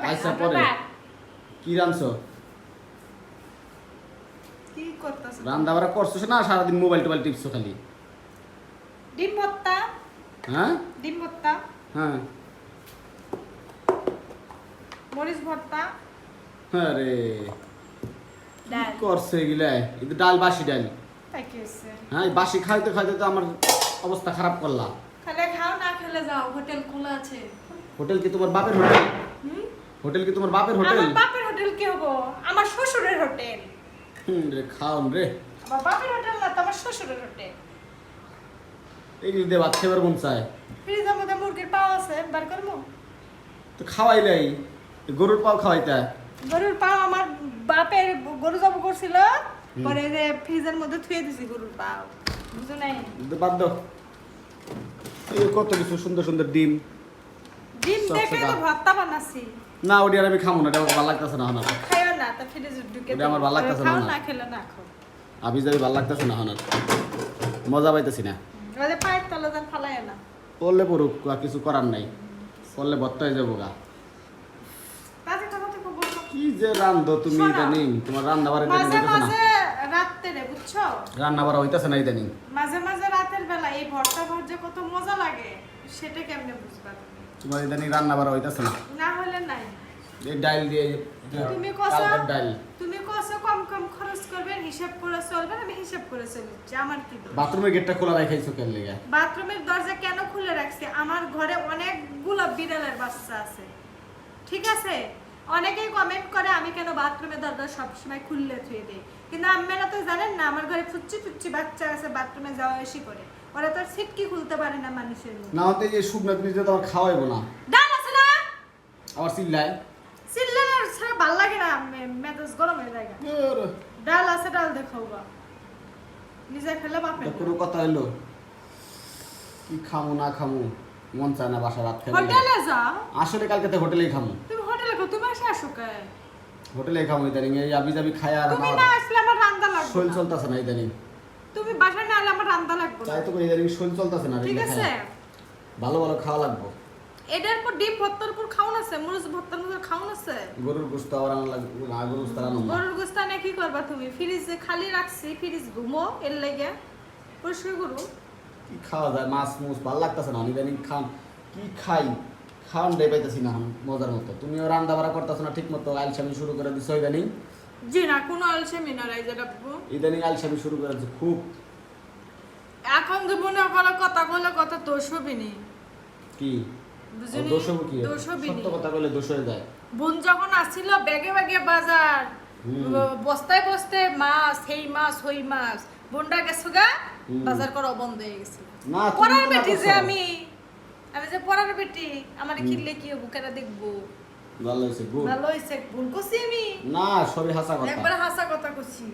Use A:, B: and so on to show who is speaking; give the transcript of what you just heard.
A: আইসা পরে কি রাঁধছো?
B: কি করতেছো?
A: রান্না বাড়া করছো না সারাদিন মোবাইল টোবাইল টিপছো খালি?
B: ডিম ভর্তা।
A: হ্যাঁ
B: ডিম ভর্তা,
A: হ্যাঁ
B: মরিচ ভর্তা,
A: হ্যাঁ রে
B: ডাল।
A: করছে এগুলা? কিন্তু ডাল বাসি ডাল।
B: তাই কি হয়েছে?
A: হ্যাঁ এই বাসি খাইতে খাইতে তো আমার অবস্থা খারাপ করলা।
B: খালে খাও, না খেলে যাও, হোটেল খোলা আছে।
A: হোটেল কি তোমার বাপের হোটেল?
B: হুম?
A: হোটেল কি তোমার বাপের হোটেল?
B: আমার বাপের হোটেল কি হবো? আমার শ্বশুরের হোটেল।
A: রে খাওন রে।
B: আমার বাপের হোটেল না তো, আমার শ্বশুরের হোটেল।
A: এগুলি দিয়ে ভাত খাবার মন চায়।
B: ফ্রিজের মধ্যে মুরগির পাও আছে, বার করবো?
A: তো খাওয়াইলাই গরুর পাও খাওয়াইতা।
B: গরুর পাও আমার বাপের গরু জব করছিল, পরে যে ফ্রিজের মধ্যে থুয়ে দিছি গরুর পাও, বুঝো নাই?
A: বাদ দাও। এই কত কিছু সুন্দর সুন্দর ডিম।
B: ডিম
A: সব
B: দেখে
A: সেটা।
B: তো ভর্তা বানাচ্ছি।
A: না ওটি আর আমি খাবো না, এটা আমার ভালো লাগতেছে না হনার।
B: খাইও না, তা ফ্রিজে ঢুকে
A: ওটা আমার ভালো লাগতেছে না।
B: খাও, না খেলে না খাও।
A: আবি যাবি ভালো লাগতেছে না হনার, মজা পাইতেছি না।
B: ওদের পায়ের তলে যান ফালাইও না।
A: পড়লে পড়ুক, আর কিছু করার নাই। পড়লে ভর্তা হয়ে যাবো গা।
B: তাতে কথা থেকে বলবো।
A: কি যে রান্ধো তুমি
B: শোনো।
A: ইদানিং, তোমার রান্না বাড়া
B: মাঝে
A: হইতেছে না।
B: মাঝে রাত্রে বুঝছো,
A: রান্না বাড়া হইতেছে না ইদানিং।
B: মাঝে মাঝে রাতের বেলা এই ভর্তা ভাজা কত মজা লাগে, সেটা কেমনে বুঝবা তুমি?
A: তোমার ইদানিং রান্না বাড়া হইতেছে না।
B: না হলে নাই।
A: এই ডাল দিয়ে
B: তুমি কষা,
A: কালকের ডাল।
B: তুমি কষা কম কম খরচ করবেন, হিসাব করে চলবেন, আমি হিসাব করে চলছি। আমার কি দোষ?
A: বাথরুমের গেটটা খোলা রাখাইছো কেন লেগে?
B: বাথরুমের দরজা কেন খুলে রাখছি? আমার ঘরে অনেকগুলো বিড়ালের বাচ্চা আছে, ঠিক আছে? অনেকেই কমেন্ট করে আমি কেন বাথরুমের দরজা সবসময় খুললে থুয়ে দিই, কিন্তু আপনারা তো জানেন না আমার ঘরে ফুচ্চি ফুচ্চি বাচ্চা আছে, বাথরুমে যাওয়া এসে করে। ওরা তো সিটকি খুলতে পারে না মানুষের মতো।
A: না হতে এই শুকনা ফ্রিজে তো আমার খাওয়াইবো না।
B: ডাল আছে না?
A: আবার চিল্লায়।
B: চিল্লানোর ছাড়া ভাল লাগে না, মেজাজ গরম হয়ে যায়। ডাল আছে, ডাল দেখাও বা নিজে খেলে বাপে।
A: কোনো কথা হইলো? কি খামু না খামু মন চায় না বাসা রাত খেলে।
B: হোটেলে যাও।
A: আসলে কালকে তো হোটেলেই খামু।
B: তুমি হোটেলে খাও, তুমি আসে আসো কে?
A: হোটেলেই খামু ইদানিং। এই আবি যাবি খায় আর
B: তুমি
A: আমার
B: না আসলে আমার রান্না লাগবে
A: শরীর
B: না।
A: চলতেছে না ইদানিং।
B: তুমি বাসায় না এলে আমার রান্না লাগবে না,
A: তাই তো ইদানিং শরীর চলতেছে না।
B: ঠিক
A: এগুলো
B: আছে?
A: খায়। ভালো ভালো খাওয়া লাগবো।
B: এটার পর ডিম ভর্তার উপর খাওন আছে, মরিচ ভর্তার মধ্যে খাওন আছে।
A: গরুর গোশত আবার আনা লাগবে না, গরুর গোশত আনো না।
B: গরুর গোস্ত আনে কি করবা তুমি? ফ্রিজে খালি রাখছি, ফ্রিজ ঘুমো এর লাগে পরিষ্কার করো।
A: কি খাওয়া যায়? মাছ মুছ ভালো লাগতেছে না ইদানিং। খান কি খাই খাওয়ান দেয় পাইতেছি না মজার মতো। তুমিও রান্না বাড়া করতেছো না ঠিক মতো, আলসামি শুরু করে দিছো ইদানিং।
B: জি না, কোনো আলসেমি না রাইজা ডাব্বু।
A: ইদানিং আলসামি শুরু করে দিছো খুব।
B: এখন যে মনে করো কথা বলে কথা দোষ হবি নি,
A: কি
B: বুঝলি?
A: দোষ হবো কি?
B: দোষ হবি নি।
A: সত্য কথা বলে দোষ হয়ে যায়।
B: বোন যখন আসছিল ব্যাগে ব্যাগে বাজার, বস্তায় বস্তায় মাছ, সেই মাছ হই মাছ, বোনটা গেছো গা বাজার করা বন্ধ হয়ে গেছে।
A: না তুমি
B: পড়ার
A: তো না
B: বেটি যে
A: করছো।
B: আমি যে পড়ার বেটি, আমার কিনলে কি হবো, কেন দেখবো?
A: ভালো হয়েছে গুড।
B: ভালো হয়েছে, ভুল করছি আমি?
A: না সবই হাসা কথা।
B: একবার হাসা কথা করছি।